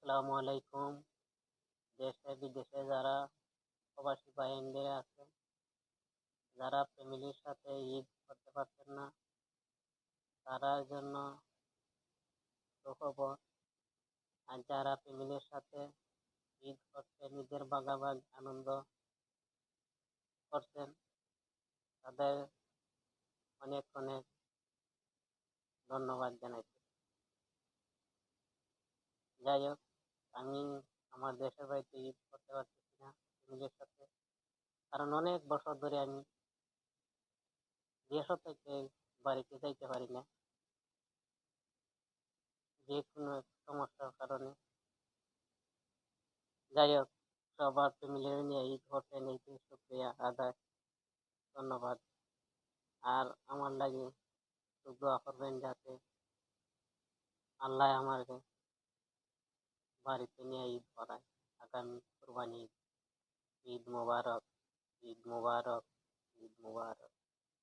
আসসালামু আলাইকুম। দেশে বিদেশে যারা প্রবাসী ভাই-বোনেরা আছে, যারা ফ্যামিলির সাথে ঈদ করতে পারছেন না, তাদের জন্য সুখবর। আর যারা ফ্যামিলির সাথে ঈদ করতে নিজের ভাগাভাগ আনন্দ করছেন, তাদের অনেক অনেক ধন্যবাদ জানাইছি। যাই হোক, আমি আমার দেশের বাড়িতে ঈদ করতে পারতেছি না ফ্যামিলির সাথে, কারণ অনেক বছর ধরে আমি দেশ থেকে বাড়িতে যাইতে পারি না, যে কোনো সমস্যার কারণে। যাই হোক, সবার ফ্যামিলি নিয়ে ঈদ করতেন, এইটাই শুক্রিয়া আদায়, ধন্যবাদ। আর আমার লাগে একটু দোয়া করবেন যাতে আল্লাহ আমাকে বাড়িতে নিয়ে ঈদ করায় আগামী কুরবানি ঈদ। ঈদ মোবারক, ঈদ মোবারক, ঈদ মোবারক।